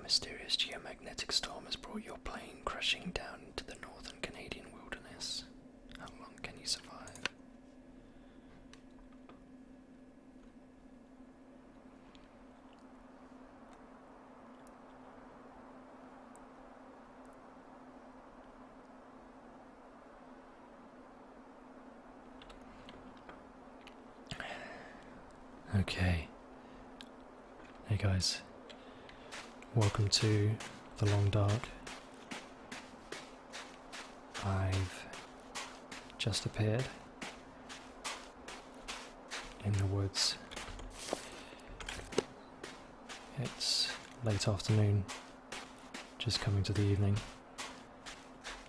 mysterious geomagnetic storm has brought your plane crashing down into the northern Canadian wilderness. How long can you survive? Okay. Hey guys. Welcome to the Long Dark. I've just appeared in the woods. It's late afternoon, just coming to the evening.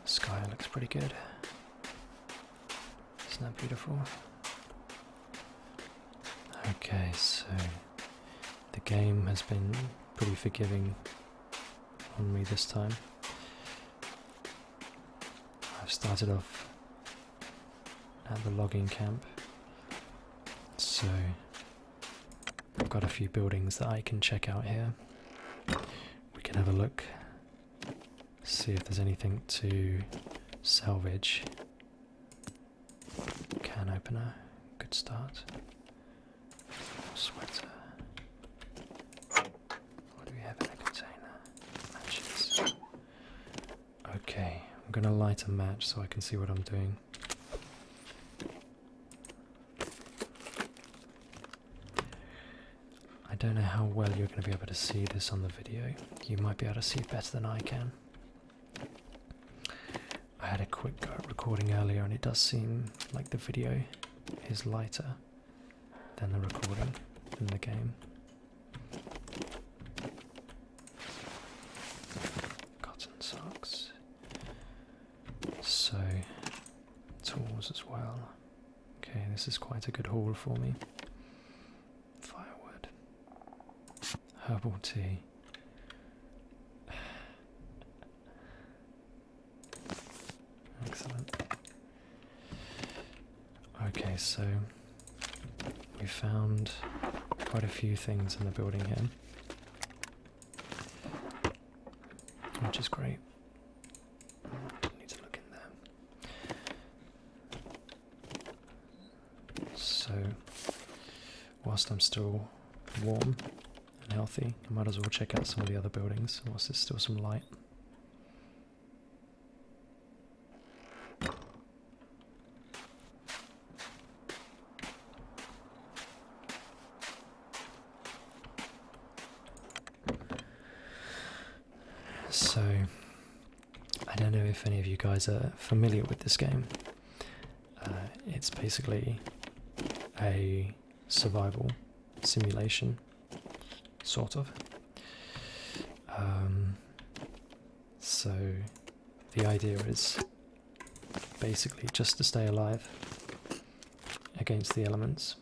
The sky looks pretty good. Isn't that beautiful? Okay, so the game has been pretty forgiving on me this time. I've started off at the logging camp, so I've got a few buildings that I can check out here. We can have a look, see if there's anything to salvage. Can opener, good start. Sweater. What do we have in a container? Matches. Okay, I'm gonna light a match so I can see what I'm doing. I don't know how well you're going to be able to see this on the video. You might be able to see it better than I can. I had a quick recording earlier and it does seem like the video is lighter than the recording in the game. Cotton socks. So, tools as well. Okay, this is quite a good haul for me. Firewood. Herbal tea. Excellent. Okay, so we found quite a few things in the building here, which is great. Need to look in there. So, whilst I'm still warm and healthy, I might as well check out some of the other buildings whilst there's still some light. So, I don't know if any of you guys are familiar with this game. It's basically a survival simulation, sort of. So, the idea is basically just to stay alive against the elements.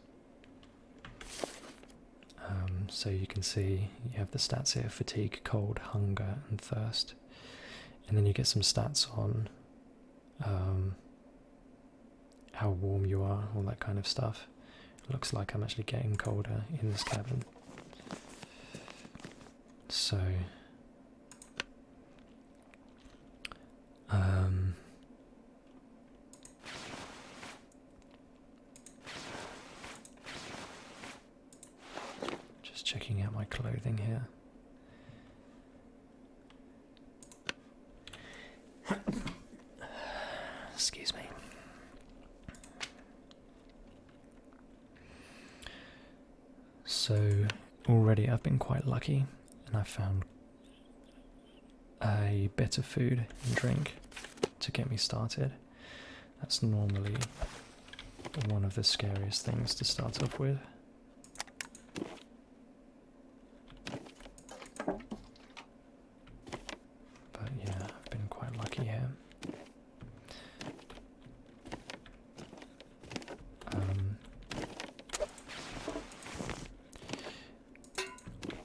So you can see you have the stats here: fatigue, cold, hunger and thirst, and then you get some stats on how warm you are, all that kind of stuff. It looks like I'm actually getting colder in this cabin. So checking out my clothing here. Excuse me. So already I've been quite lucky and I've found a bit of food and drink to get me started. That's normally one of the scariest things to start off with.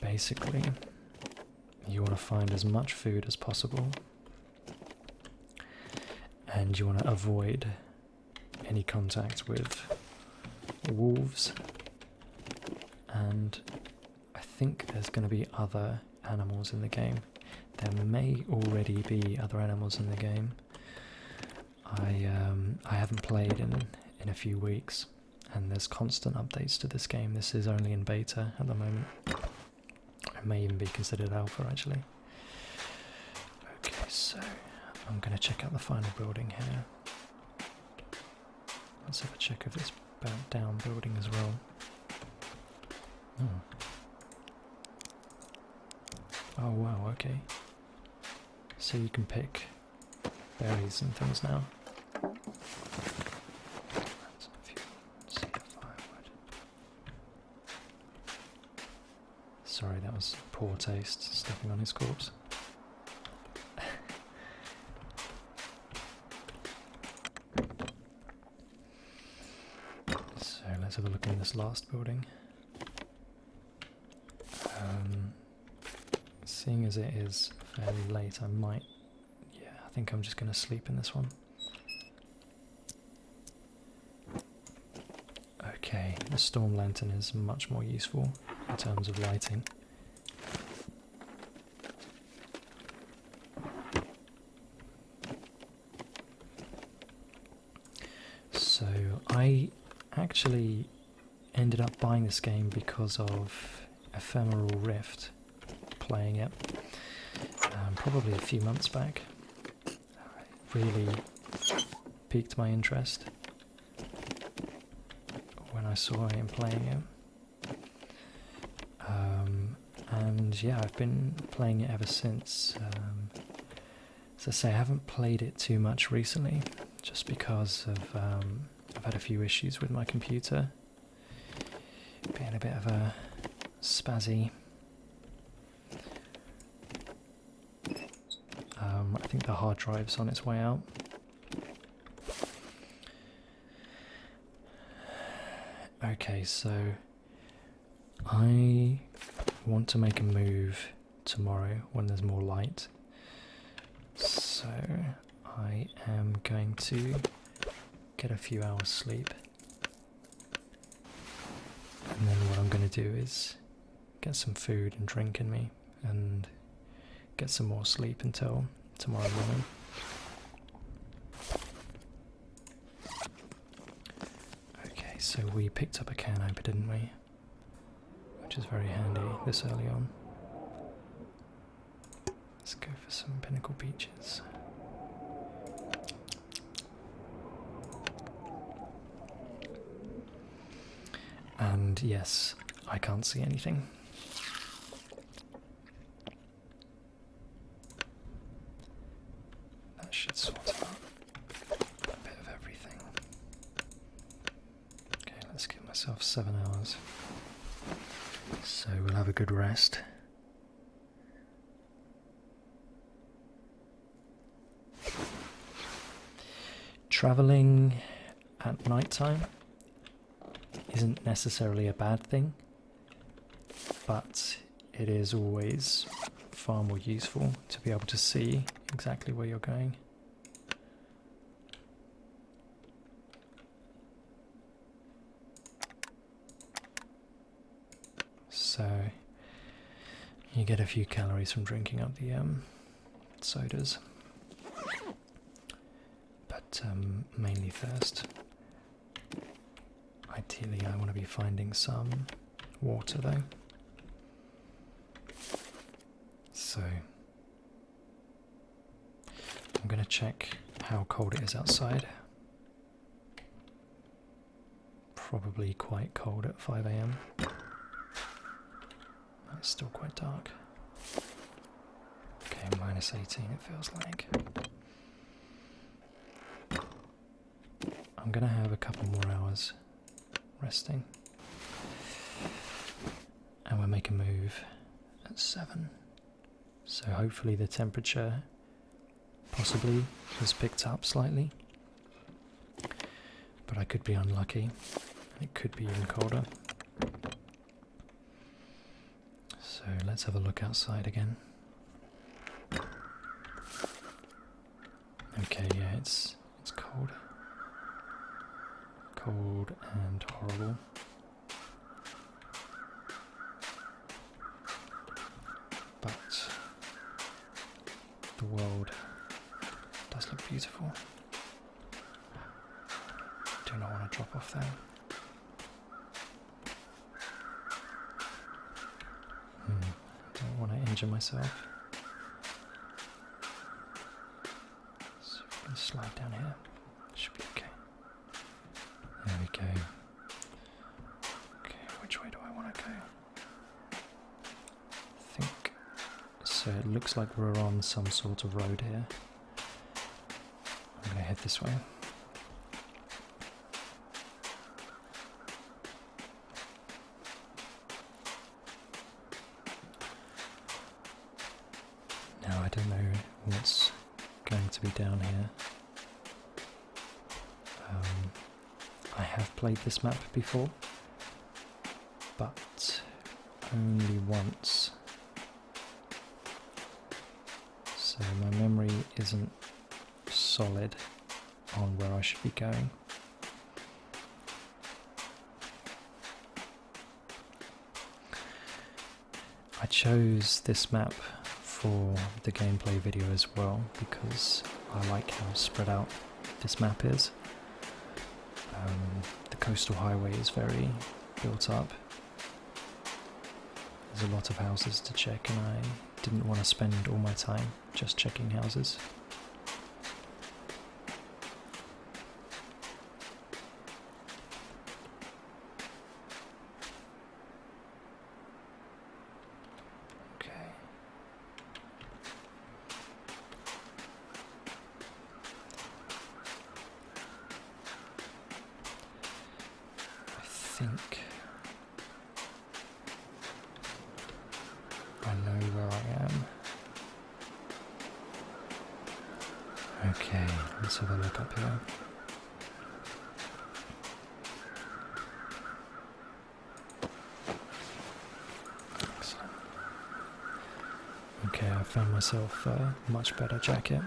Basically, you want to find as much food as possible, and you want to avoid any contact with wolves, and I think there's going to be other animals in the game. There may already be other animals in the game. I haven't played in a few weeks, and there's constant updates to this game. This is only in beta at the moment. It may even be considered alpha, actually. Okay, so I'm going to check out the final building here. Let's have a check of this burnt down building as well. Oh wow, okay. So you can pick berries and things now. Sorry, that was poor taste, stepping on his corpse. So let's have a look in this last building. Seeing as it is fairly late, I think I'm just going to sleep in this one. Okay, the storm lantern is much more useful in terms of lighting. So I actually ended up buying this game because of Ephemeral Rift, playing it probably a few months back. It really piqued my interest when I saw him playing it. And yeah, I've been playing it ever since. As I say, I haven't played it too much recently, just because of I've had a few issues with my computer, being a bit of a spazzy. I think the hard drive's on its way out. Okay, so I want to make a move tomorrow when there's more light. So I am going to get a few hours sleep. And then what I'm going to do is get some food and drink in me and get some more sleep until tomorrow morning. Okay, so we picked up a can opener, didn't we? Which is very handy this early on. Let's go for some Pinnacle Beaches. And yes, I can't see anything. That should sort out a bit of everything. Okay, let's give myself 7 hours. So we'll have a good rest. Travelling at night time isn't necessarily a bad thing, but it is always far more useful to be able to see exactly where you're going. So you get a few calories from drinking up the sodas, but mainly thirst. Ideally I want to be finding some water though. So I'm going to check how cold it is outside. Probably quite cold at 5 AM. It's still quite dark. Okay, minus 18 it feels like. I'm going to have a couple more hours resting. And we'll make a move at 7. So hopefully the temperature possibly has picked up slightly. But I could be unlucky. It could be even colder. So let's have a look outside again. Okay, yeah, it's cold. Cold and horrible. but the world does look beautiful. Do not want to drop off there. Don't want to injure myself. So if we can slide down here, should be okay. There we go. Okay, which way do I want to go? I think so. It looks like we're on some sort of road here. I'm going to head this way. Now I don't know what's going to be down here. I have played this map before, but only once. So my memory isn't solid on where I should be going. I chose this map for the gameplay video as well because I like how spread out this map is. The coastal highway is very built up. There's a lot of houses to check and I didn't want to spend all my time just checking houses. I think I know where I am. Okay, let's have a look up here. Excellent. Okay, I found myself a much better jacket.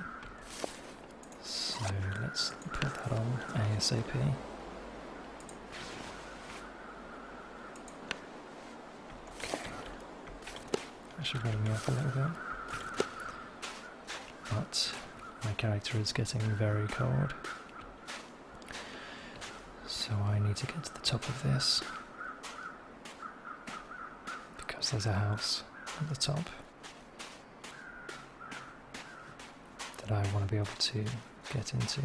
So let's put that on ASAP. Should warm me up a little bit, but my character is getting very cold, so I need to get to the top of this because there's a house at the top that I want to be able to get into.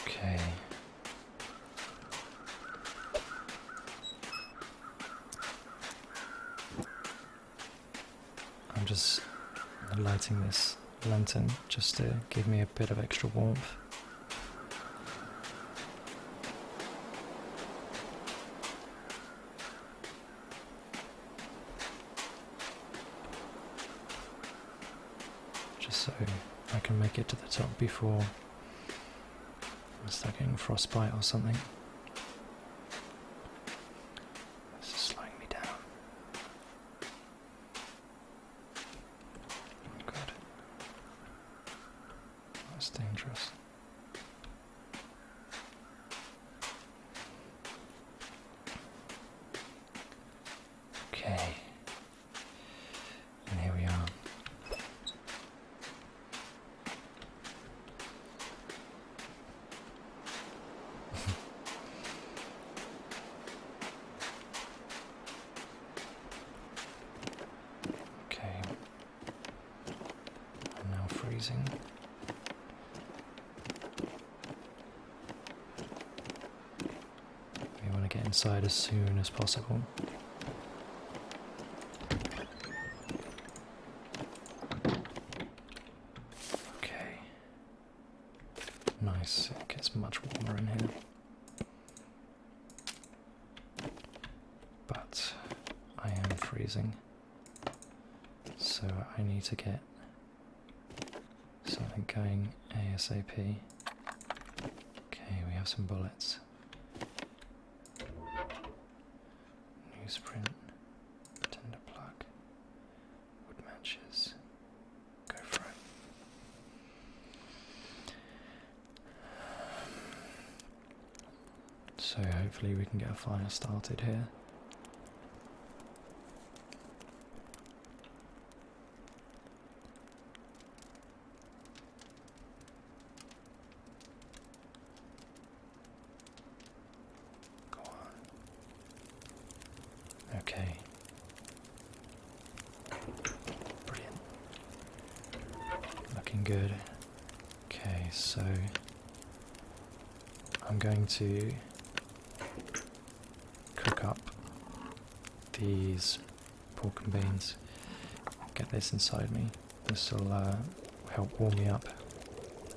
Okay. I'm just lighting this lantern just to give me a bit of extra warmth. Just so I can make it to the top before I start getting frostbite or something. This is slowing me down. Oh god. That's dangerous. Okay. And here we are. Freezing. We want to get inside as soon as possible. Okay. Nice, it gets much warmer in here. But I am freezing. So I need to get something going ASAP. Okay, we have some bullets. Newsprint, tinder plug. matches. Go for it. So hopefully we can get a fire started here. Go on. Okay. Brilliant. Looking good. Okay, so I'm going to cook up these pork and beans. Get this inside me. This will help warm me up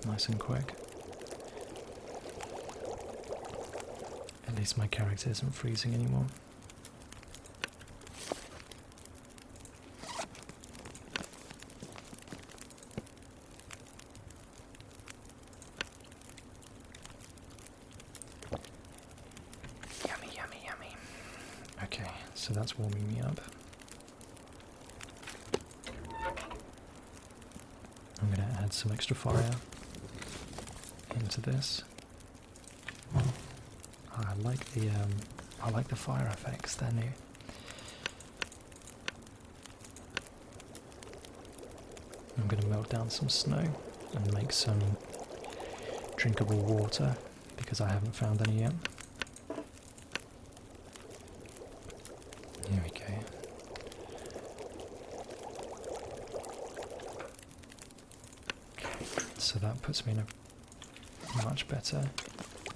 nice and quick. At least my character isn't freezing anymore. Okay, so that's warming me up. I'm going to add some extra fire into this. I like the fire effects, they're new. I'm going to melt down some snow and make some drinkable water because I haven't found any yet. Here we go. Okay, so that puts me in a much better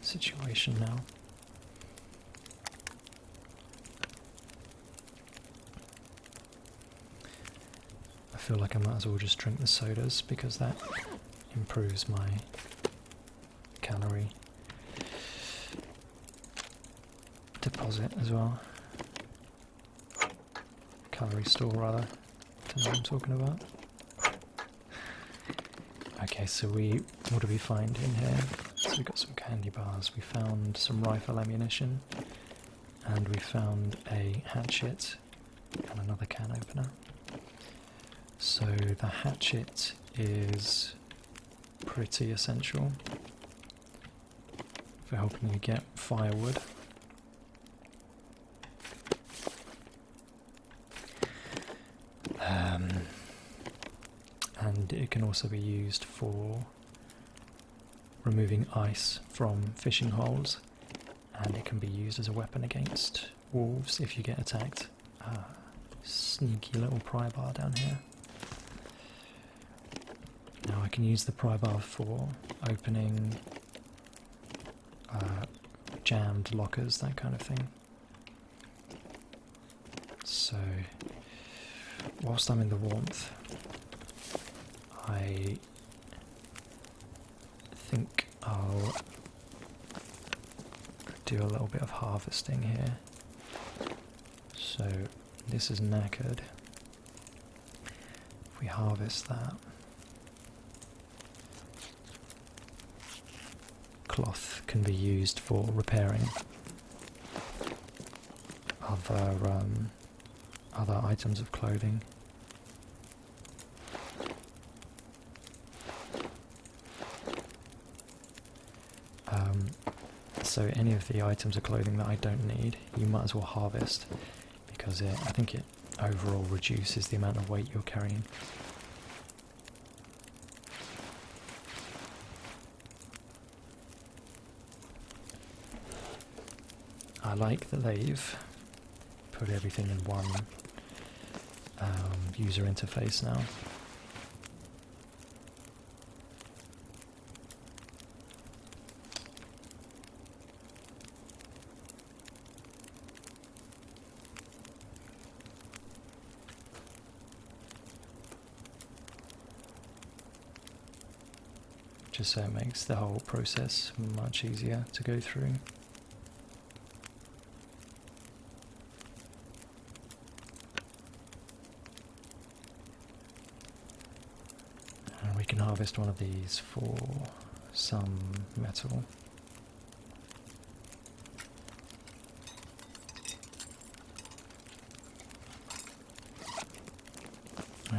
situation now. I feel like I might as well just drink the sodas because that improves my calorie deposit as well. Calorie store rather. Don't know what I'm talking about. Okay, so what do we find in here? So we got some candy bars, we found some rifle ammunition, and we found a hatchet and another can opener. So the hatchet is pretty essential for helping you get firewood. And it can also be used for removing ice from fishing holes, and it can be used as a weapon against wolves if you get attacked. Sneaky little pry bar down here. Now I can use the pry bar for opening jammed lockers, that kind of thing. So whilst I'm in the warmth, I think I'll do a little bit of harvesting here. So this is knackered. If we harvest that, cloth can be used for repairing other items of clothing. So any of the items of clothing that I don't need, you might as well harvest, because I think it overall reduces the amount of weight you're carrying. I like that they've put everything in one user interface now. Just so it makes the whole process much easier to go through. And we can harvest one of these for some metal.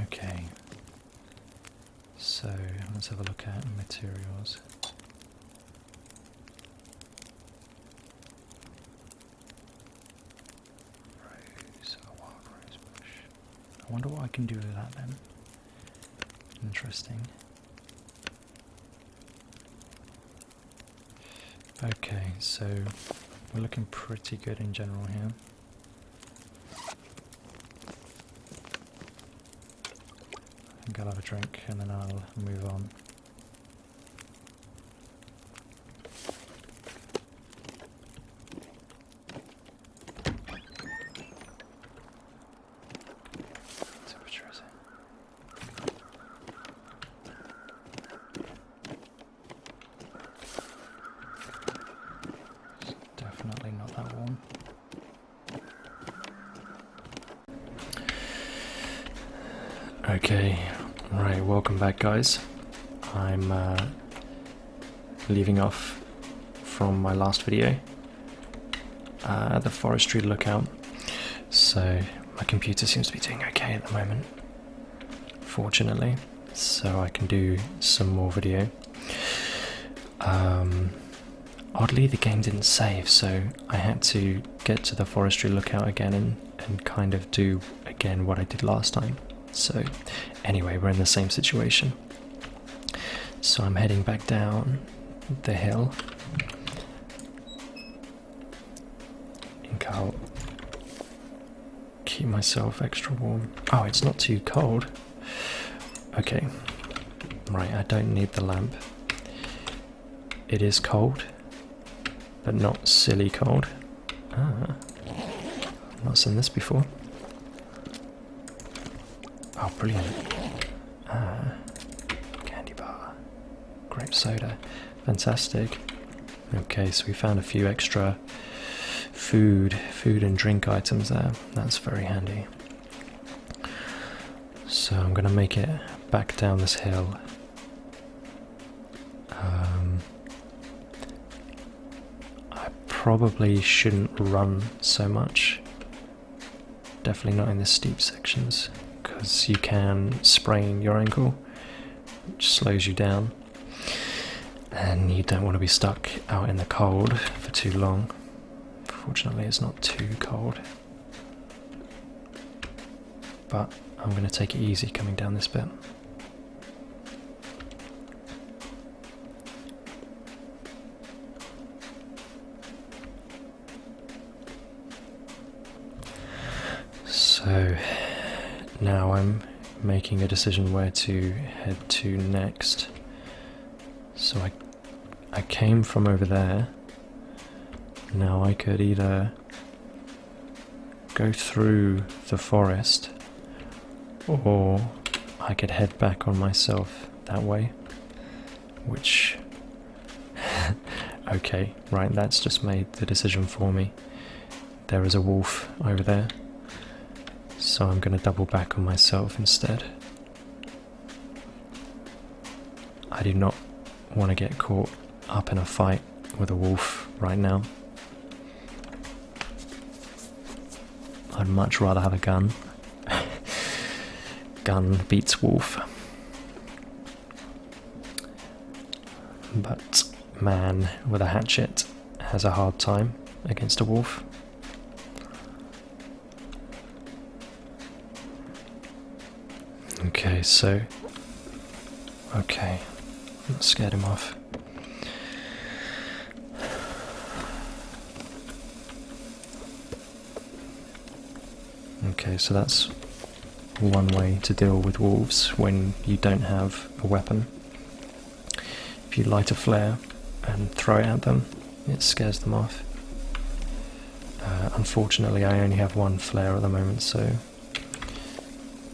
Okay. let's have a look at materials. Rose, a wild rose bush. I wonder what I can do with that then. Interesting. Okay, so we're looking pretty good in general here. I think I'll have a drink and then I'll move on. Temperature is it? It's definitely not that warm. Okay, right, welcome back guys. I'm leaving off from my last video at the forestry lookout. So my computer seems to be doing okay at the moment, fortunately, so I can do some more video. Oddly the game didn't save, so I had to get to the forestry lookout again and kind of do again what I did last time. So anyway, we're in the same situation. So I'm heading back down the hill. I think I'll keep myself extra warm. Oh, it's not too cold. Okay. Right, I don't need the lamp. It is cold, but not silly cold. Ah, I've not seen this before. Oh, brilliant. Ah, candy bar. Grape soda. Fantastic. Okay, so we found a few extra food and drink items there. That's very handy. So I'm going to make it back down this hill. I probably shouldn't run so much. Definitely not in the steep sections, because you can sprain your ankle, which slows you down, and you don't want to be stuck out in the cold for too long. Fortunately it's not too cold, but I'm going to take it easy coming down this bit. So now I'm making a decision where to head to next. So I came from over there. Now I could either go through the forest, or I could head back on myself that way, which okay, right, that's just made the decision for me. There is a wolf over there, so I'm going to double back on myself instead. I do not want to get caught up in a fight with a wolf right now. I'd much rather have a gun. Gun beats wolf. But man with a hatchet has a hard time against a wolf. Okay, so... okay, that scared him off. Okay, so that's one way to deal with wolves when you don't have a weapon. If you light a flare and throw it at them, it scares them off. Unfortunately, I only have one flare at the moment, so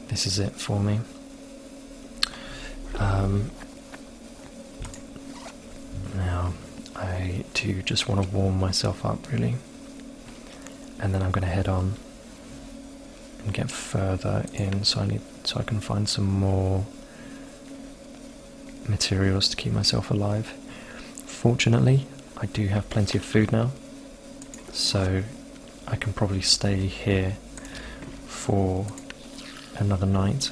this is it for me. Now, I do just want to warm myself up, really. And then I'm going to head on and get further in, so I can find some more materials to keep myself alive. Fortunately, I do have plenty of food now, so I can probably stay here for another night.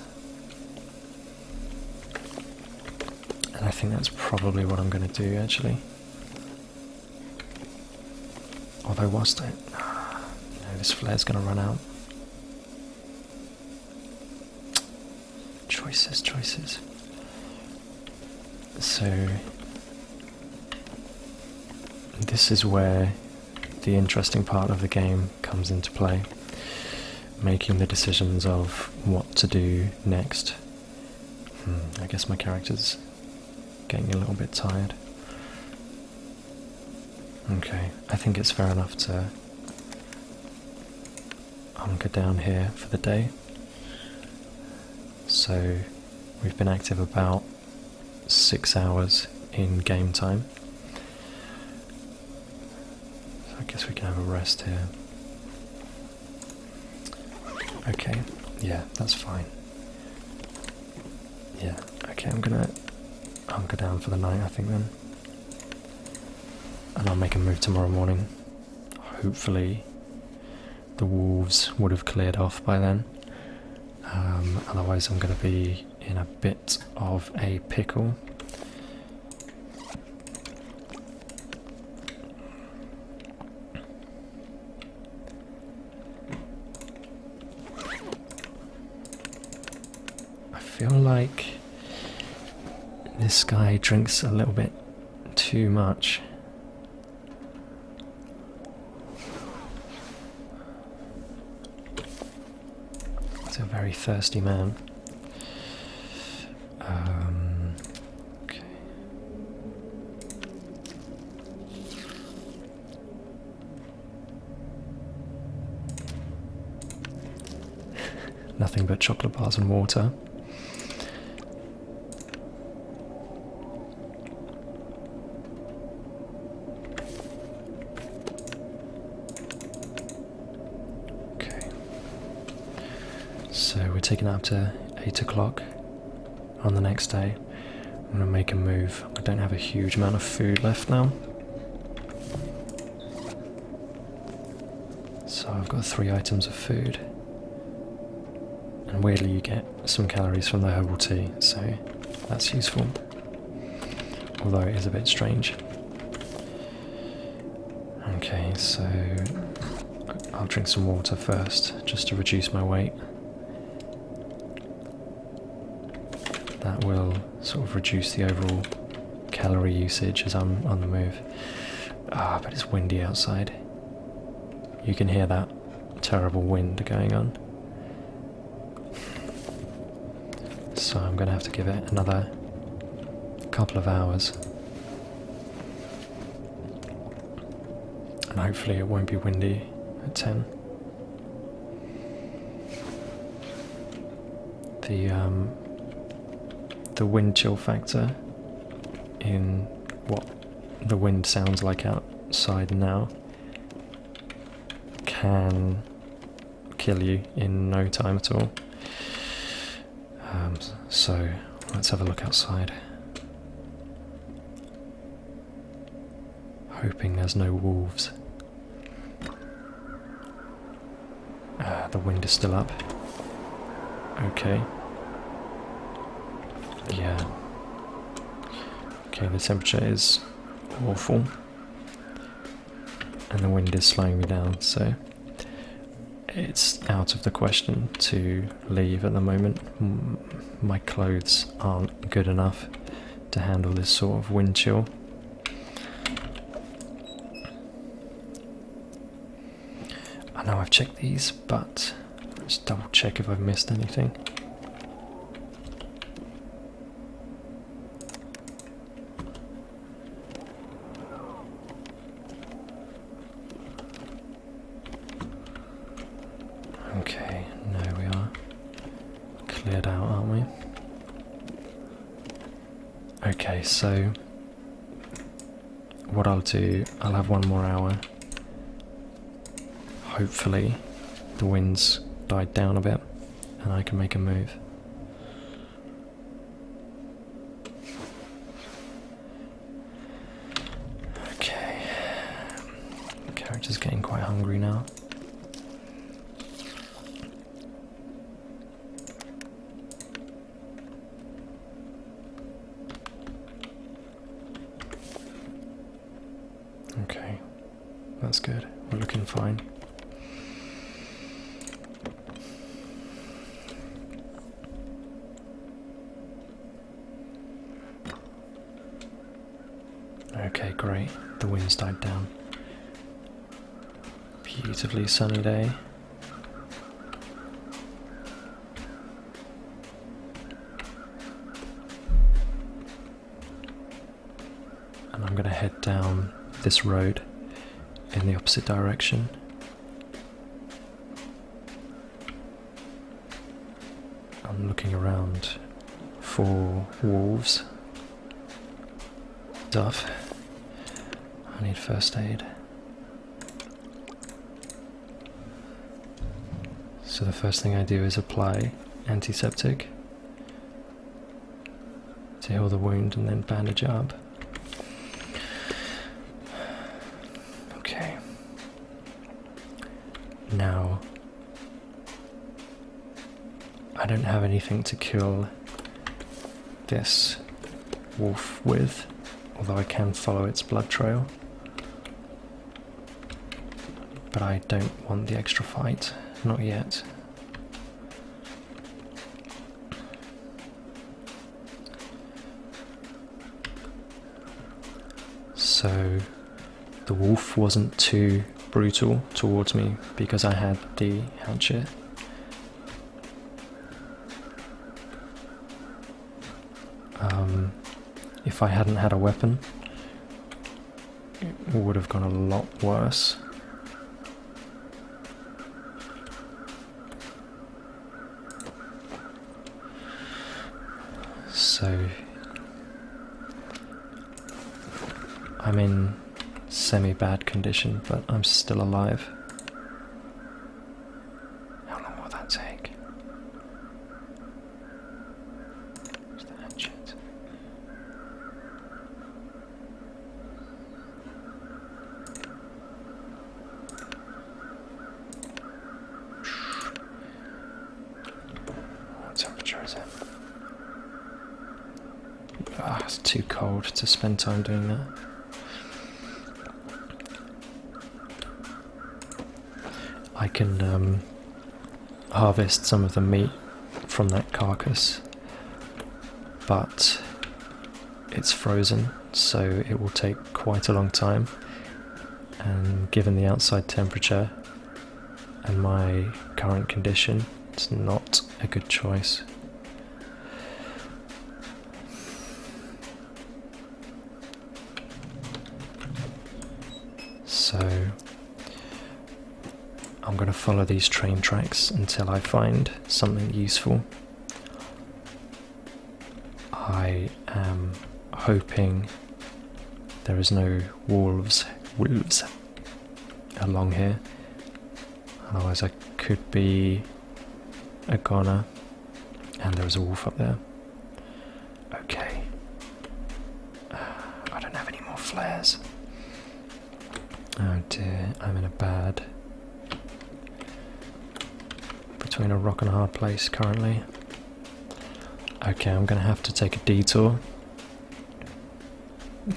And I think that's probably what I'm going to do, actually. Although whilst this flare's going to run out. Choices. So this is where the interesting part of the game comes into play. Making the decisions of what to do next. I guess my character's getting a little bit tired. Okay, I think it's fair enough to hunker down here for the day. So we've been active about 6 hours in game time. So I guess we can have a rest here. Okay, yeah, that's fine. Yeah, okay, I'm gonna hunker down for the night, I think, then. And I'll make a move tomorrow morning. Hopefully the wolves would have cleared off by then. Otherwise I'm going to be in a bit of a pickle. I feel like this guy drinks a little bit too much. He's a very thirsty man. Okay. Nothing but chocolate bars and water. So we're taking it up to 8 o'clock on the next day. I'm going to make a move. I don't have a huge amount of food left now. So I've got 3 items of food. And weirdly you get some calories from the herbal tea, so that's useful. Although it is a bit strange. Okay, so I'll drink some water first, just to reduce my weight. That will sort of reduce the overall calorie usage as I'm on the move. But it's windy outside. You can hear that terrible wind going on. So I'm going to have to give it another couple of hours. And hopefully it won't be windy at 10. The wind chill factor in what the wind sounds like outside now can kill you in no time at all. So let's have a look outside. Hoping there's no wolves. The wind is still up. Okay. Yeah. Okay, the temperature is awful. And the wind is slowing me down, so it's out of the question to leave at the moment. My clothes aren't good enough to handle this sort of wind chill. I know I've checked these, but let's double check if I've missed anything. Okay, no, we are cleared out, aren't we? Okay, so what I'll do, I'll have 1 more hour. Hopefully the wind's died down a bit and I can make a move. Okay, the character's getting quite hungry now. good. We're looking fine. Okay, great. The wind's died down. Beautifully sunny day. And I'm going to head down this road in the opposite direction. I'm looking around for wolves. Stuff. I need first aid. So the first thing I do is apply antiseptic to heal the wound and then bandage it up. Okay. Now, I don't have anything to kill this wolf with, although I can follow its blood trail. But I don't want the extra fight, not yet. So the wolf wasn't too brutal towards me because I had the hatchet. If I hadn't had a weapon, it would have gone a lot worse. So I'm in semi-bad condition, but I'm still alive. How long will that take? Where's the hatchet? What temperature is it? Ah, it's too cold to spend time doing that. I can harvest some of the meat from that carcass, but it's frozen, so it will take quite a long time, and given the outside temperature and my current condition, it's not a good choice. So I'm going to follow these train tracks until I find something useful. I am hoping there is no wolves along here, otherwise I could be a goner, and there is a wolf up there. Okay, I don't have any more flares. Oh dear, I'm in a bad... between a rock and a hard place currently. Okay, I'm gonna have to take a detour,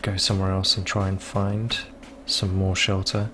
go somewhere else and try and find some more shelter.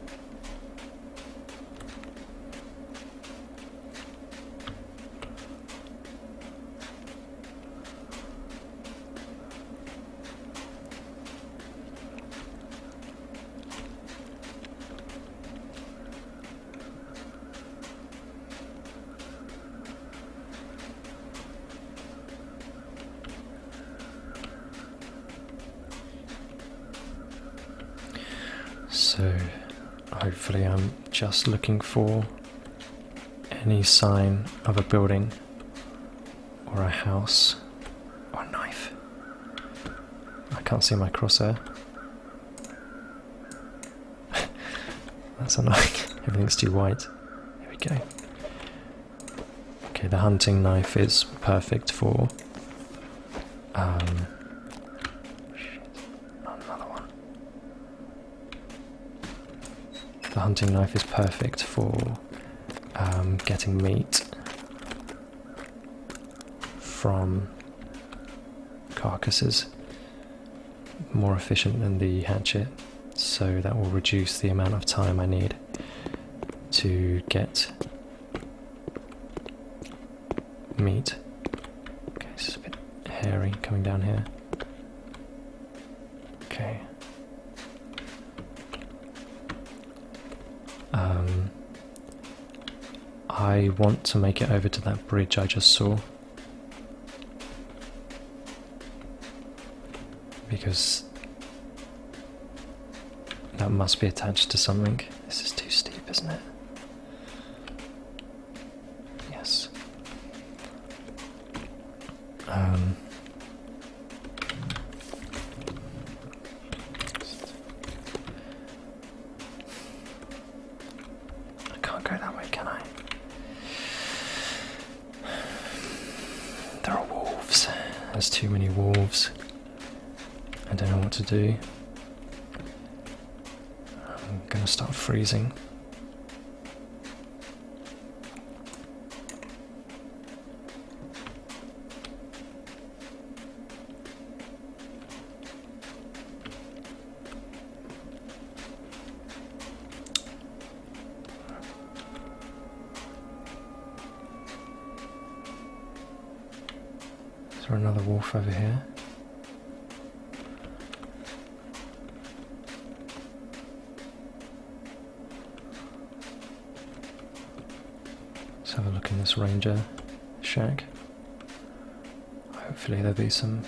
So hopefully I'm just looking for any sign of a building or a house or a knife. I can't see my crosshair. That's annoying. Everything's too white. Here we go. Okay, the hunting knife is perfect for the hunting knife is perfect for getting meat from carcasses. More efficient than the hatchet, so that will reduce the amount of time I need to get meat. Okay, it's a bit hairy coming down here. Okay. I want to make it over to that bridge I just saw, because that must be attached to something. This is too steep, isn't it? Yes. I can't go that way, can I? There are wolves. There's too many wolves. I don't know what to do. I'm gonna start freezing. Is there another wolf over here? Let's have a look in this ranger shack. Hopefully there'll be some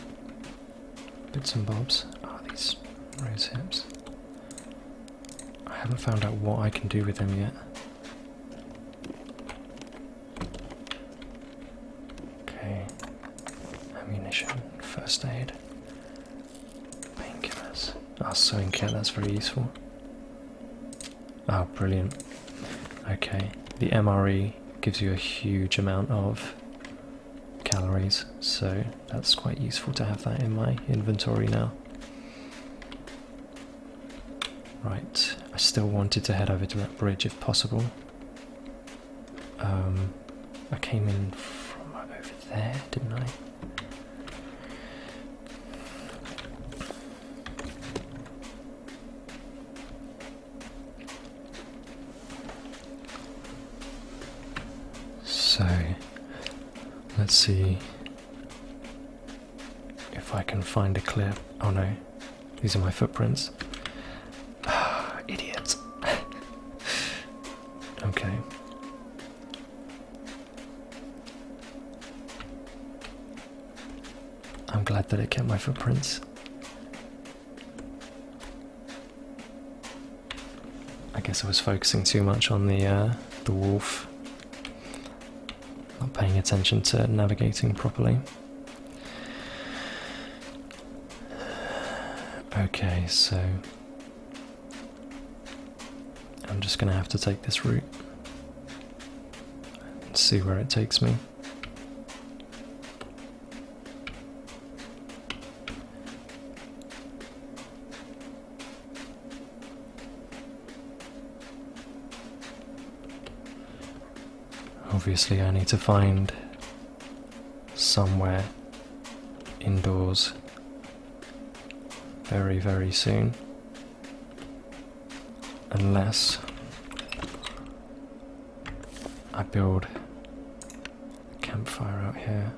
bits and bobs. Oh, these rose hips. I haven't found out what I can do with them yet. Okay. Ammunition, first aid, painkillers. Ah, sewing kit, that's very useful. Oh, brilliant. Okay, the MRE gives you a huge amount of calories, so that's quite useful to have that in my inventory now. Right, I still wanted to head over to that bridge if possible. I came in from over there, didn't I? So, let's see if I can find a clear... Oh no, these are my footprints. Idiot. Okay. I'm glad that it kept my footprints. I guess I was focusing too much on the wolf. Not paying attention to navigating properly. Okay, so I'm just gonna have to take this route and see where it takes me. Obviously I need to find somewhere indoors very, very soon. Unless I build a campfire out here.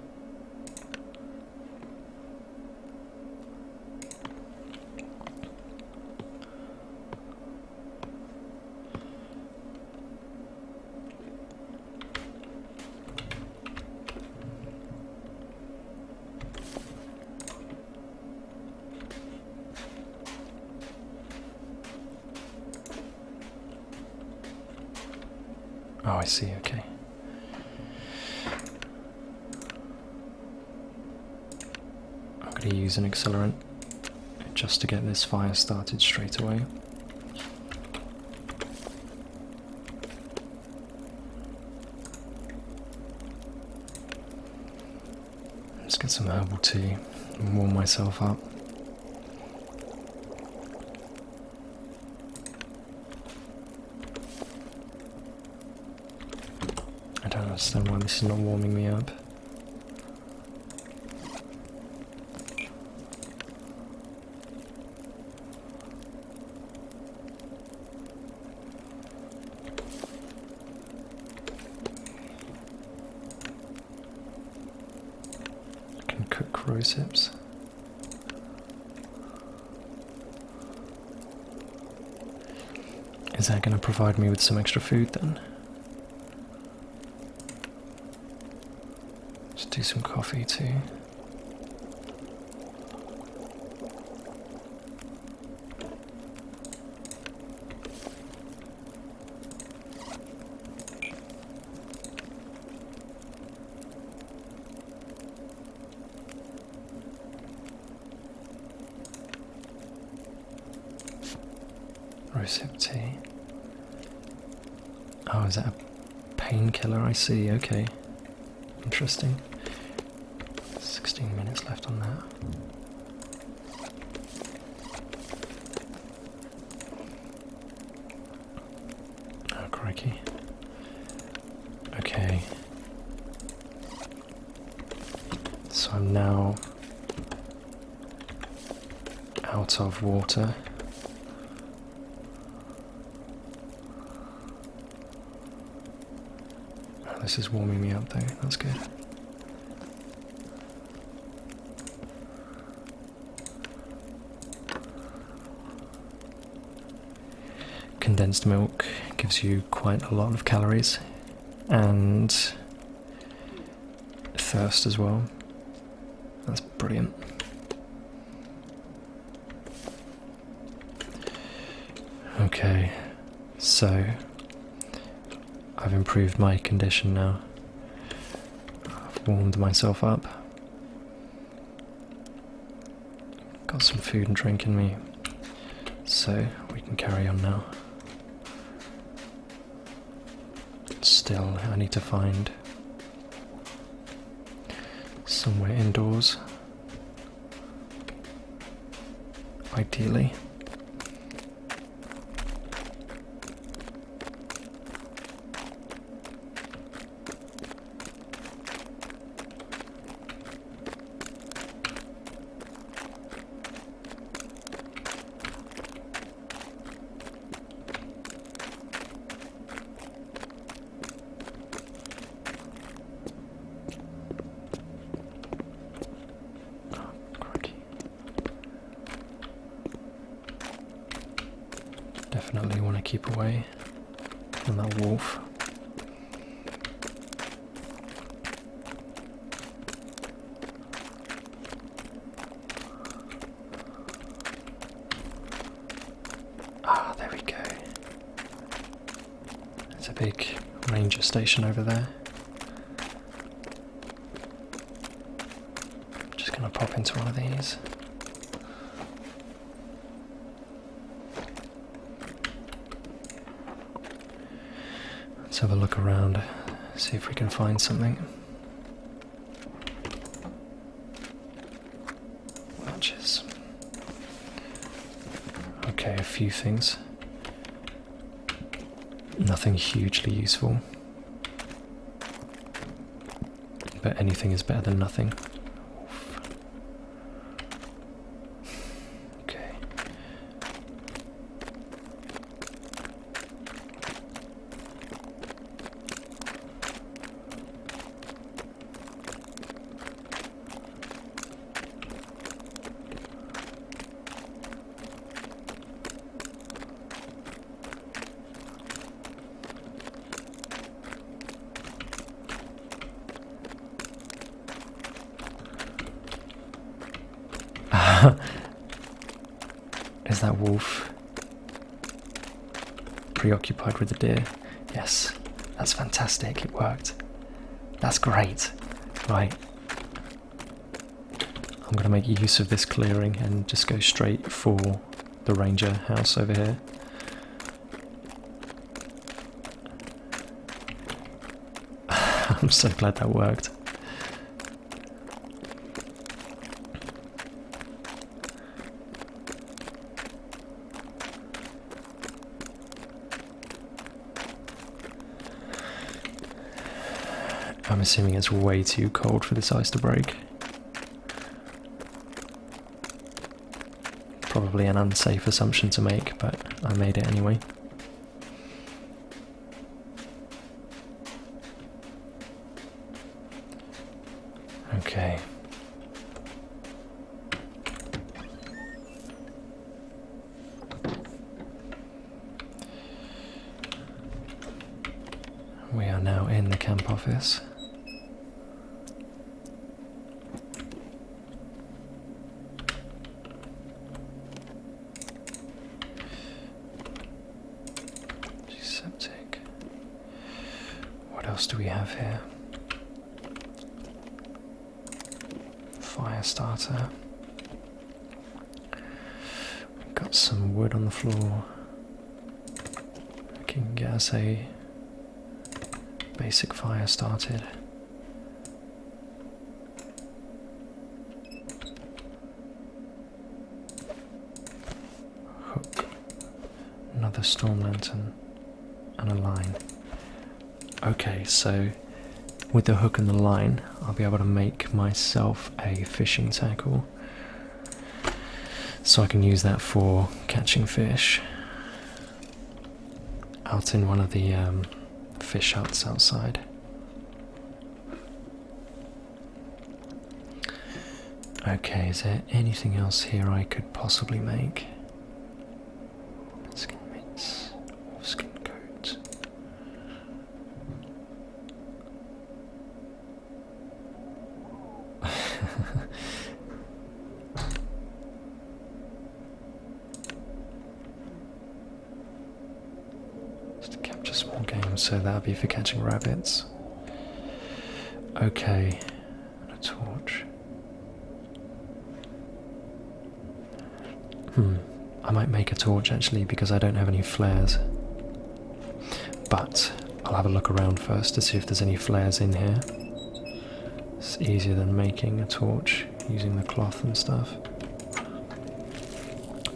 Oh, I see, okay. I'm going to use an accelerant just to get this fire started straight away. Let's get some herbal tea and warm myself up. I don't understand why this is not warming me up. rosips. Is that going to provide me with some extra food then? Let's do some coffee too. Rosehip tea. Oh, is that a painkiller? I see, okay. Interesting. 16 minutes left on that. Oh, crikey. Okay. So I'm now out of water. This is warming me up though, that's good. Condensed milk gives you quite a lot of calories and thirst as well. That's brilliant. Okay, so I've improved my condition now. I've warmed myself up. Got some food and drink in me. So we can carry on now. Still, I need to find somewhere indoors. Ideally. Definitely want to keep away from that wolf. Ah, there we go. There's a big ranger station over there. Just gonna pop into one of these. Let's have a look around, see if we can find something. Matches. Okay, a few things. Nothing hugely useful. But anything is better than nothing. Is that wolf preoccupied with the deer? Yes, that's fantastic, it worked. That's great. Right. I'm going to make use of this clearing and just go straight for the ranger house over here. I'm so glad that worked. I'm assuming it's way too cold for this ice to break. Probably an unsafe assumption to make, but I made it anyway. Okay. the camp office. Septic. What else do we have here? Fire starter. We've got some wood on the floor. We can get us a basic fire started. Hook. Another storm lantern. And a line. Okay, so with the hook and the line, I'll be able to make myself a fishing tackle. So I can use that for catching fish out in one of the fish huts outside. Okay, is there anything else here I could possibly make? Skin mitts, skin coat. Just to capture small game, so that'll be for catching rabbits. Okay, and a torch. I might make a torch actually because I don't have any flares. But I'll have a look around first to see if there's any flares in here. It's easier than making a torch using the cloth and stuff.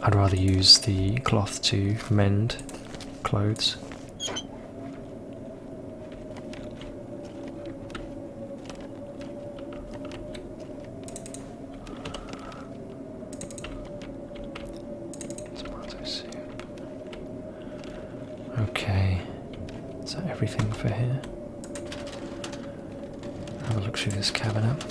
I'd rather use the cloth to mend clothes. Okay, is that everything for here? Have a look through this cabinet.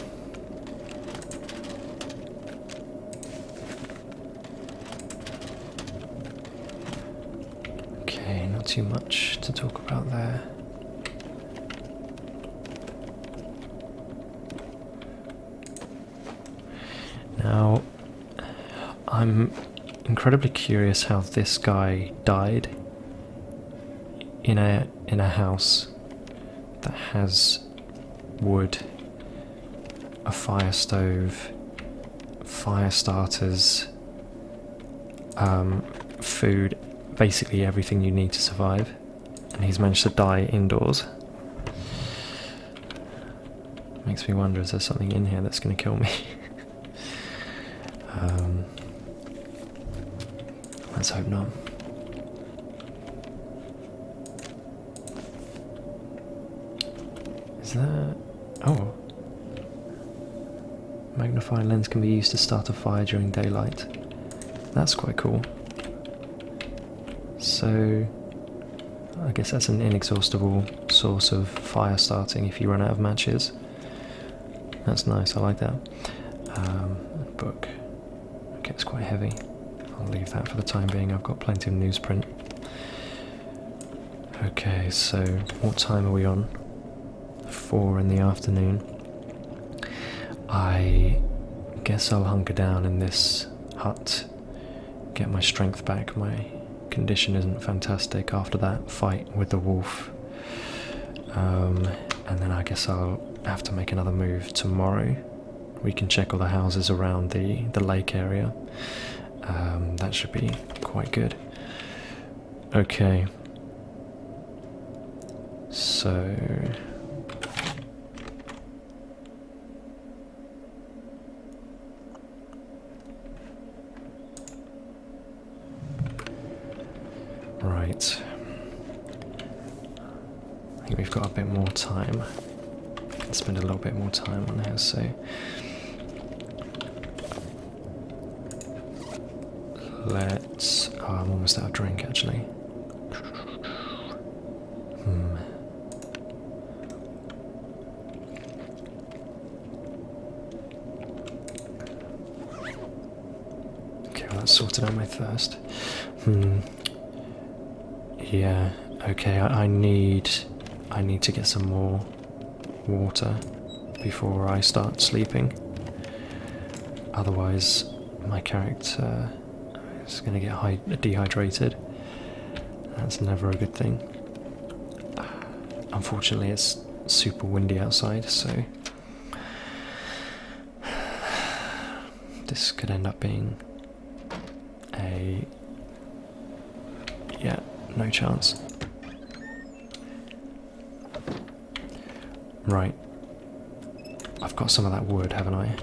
Okay, not too much to talk about there. Now, I'm incredibly curious how this guy died in a house that has wood, a fire stove, fire starters, food, basically everything you need to survive, and he's managed to die indoors. Makes me wonder, is there something in here that's going to kill me? Let's hope not. Is that... oh. Magnifying lens can be used to start a fire during daylight. That's quite cool. So, I guess that's an inexhaustible source of fire starting if you run out of matches. That's nice, I like that. Book. Okay, it's quite heavy. I'll leave that for the time being, I've got plenty of newsprint. Okay, so what time are we on? 4 in the afternoon. I guess I'll hunker down in this hut, get my strength back. My condition isn't fantastic after that fight with the wolf. And then I guess I'll have to make another move tomorrow. We can check all the houses around the lake area. That should be quite good. Okay. So... right. I think we've got a bit more time. I can spend a little bit more time on here, so... let's... oh, I'm almost out of drink, actually. Okay, well, that's sorted out my thirst. Yeah, okay, I need I need to get some more water before I start sleeping. Otherwise, my character is going to get dehydrated. That's never a good thing. Unfortunately, it's super windy outside, so this could end up being no chance. Right. I've got some of that wood, haven't I?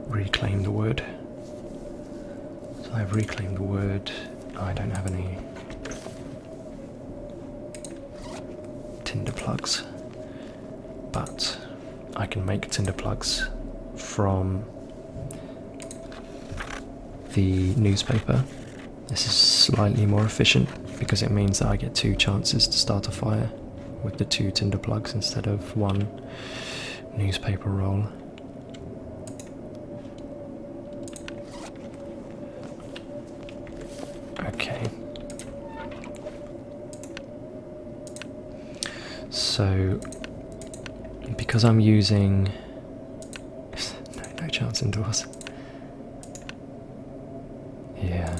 Reclaim the wood. So I've reclaimed the wood. I don't have any tinder plugs, but I can make tinder plugs from the newspaper. This is slightly more efficient because it means that I get 2 chances to start a fire with the 2 tinder plugs instead of 1 newspaper roll. Okay. So, because I'm using... no chance indoors. Yeah.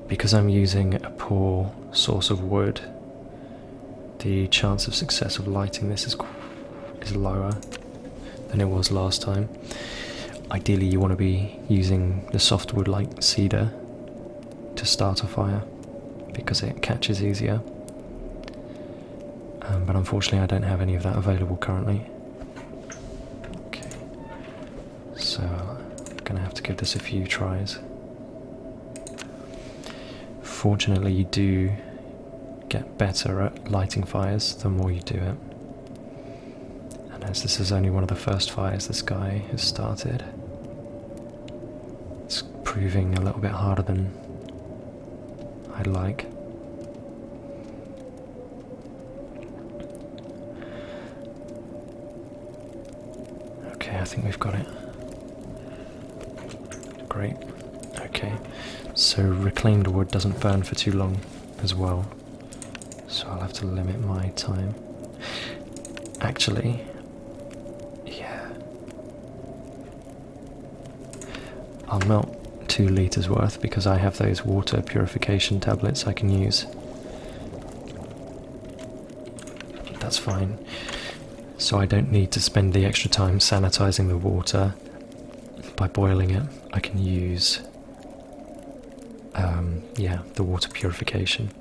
Because I'm using a poor source of wood, the chance of success of lighting this is lower than it was last time. Ideally you want to be using the softwood like cedar to start a fire, because it catches easier. But unfortunately I don't have any of that available currently. Okay, so I'm going to have to give this a few tries. Fortunately you do get better at lighting fires the more you do it. And as this is only one of the first fires this guy has started, it's proving a little bit harder than I'd like. Okay, I think we've got it. Great. Okay, so reclaimed wood doesn't burn for too long as well, so I'll have to limit my time. Actually, yeah, I'll melt 2 litres worth because I have those water purification tablets I can use. That's fine. So I don't need to spend the extra time sanitizing the water by boiling it. I can use the water purification.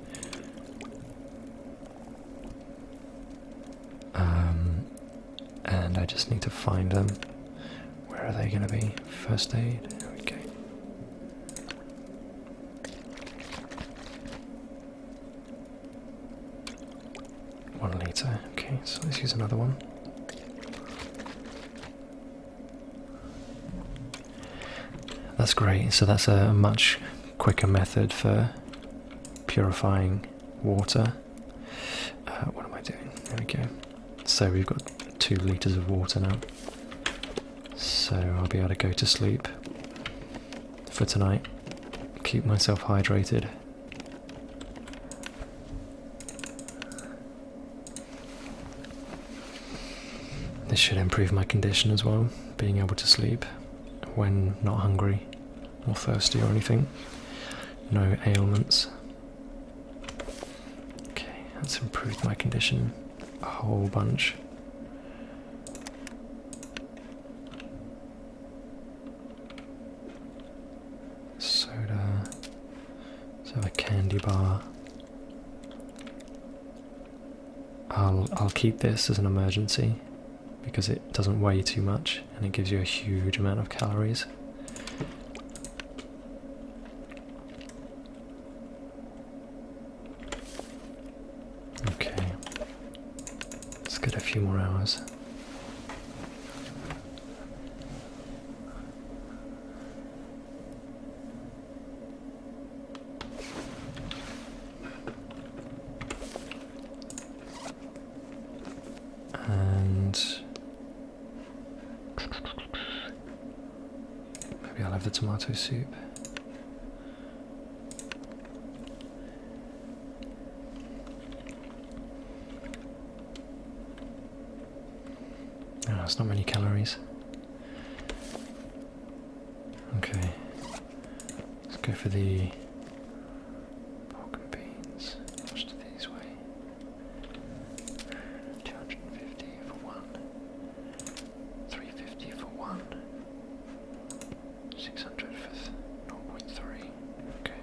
And I just need to find them. Where are they going to be? First aid. Okay. 1 litre. Okay, so let's use another one. That's great. So that's a much quicker method for purifying water. What am I doing? There we go. So we've got 2 litres of water now. So I'll be able to go to sleep for tonight. Keep myself hydrated. This should improve my condition as well, being able to sleep when not hungry or thirsty or anything. No ailments. Okay, that's improved my condition a whole bunch. Soda. Let's have a candy bar. I'll keep this as an emergency because it doesn't weigh too much and it gives you a huge amount of calories. Okay, let's get a few more hours. And maybe I'll have the tomato soup. That's not many calories. Okay. Let's go for the pork and beans. How much do these weigh? 250 for one. 350 for one. 600 for 0.3. Okay.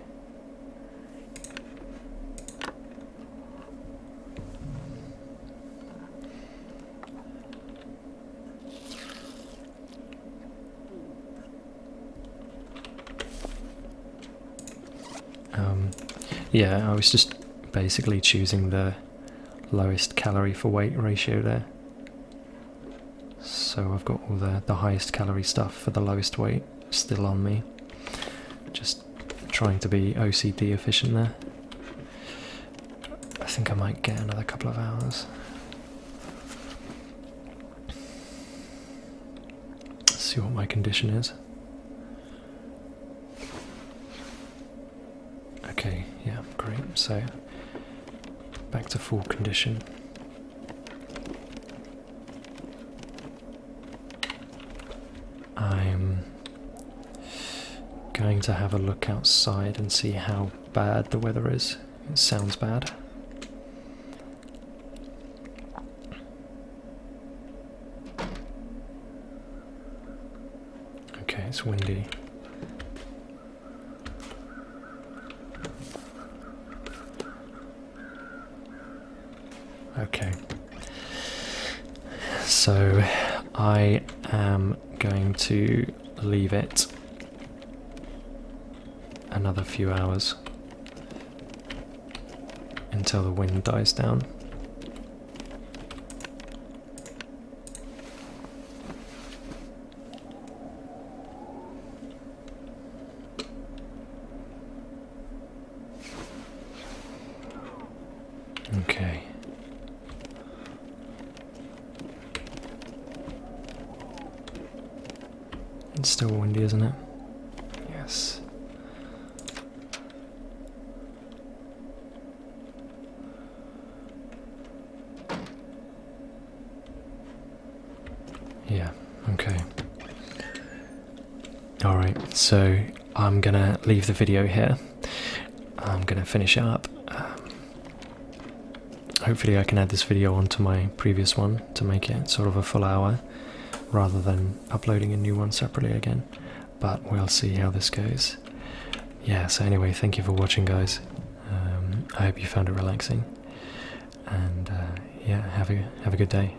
Yeah, I was just basically choosing the lowest calorie for weight ratio there. So I've got all the highest calorie stuff for the lowest weight still on me. Just trying to be OCD efficient there. I think I might get another couple of hours. Let's see what my condition is. Okay, yeah, great. So, back to full condition. I'm going to have a look outside and see how bad the weather is. It sounds bad. Okay, it's windy. Okay, so I am going to leave it another few hours until the wind dies down. Okay. It's still windy, isn't it? Yes. Yeah, okay. Alright, so I'm gonna leave the video here. I'm gonna finish it up. Hopefully I can add this video onto my previous one to make it sort of a full hour, rather than uploading a new one separately again, but we'll see how this goes. Yeah, so anyway, thank you for watching, guys. I hope you found it relaxing, and yeah, have a good day.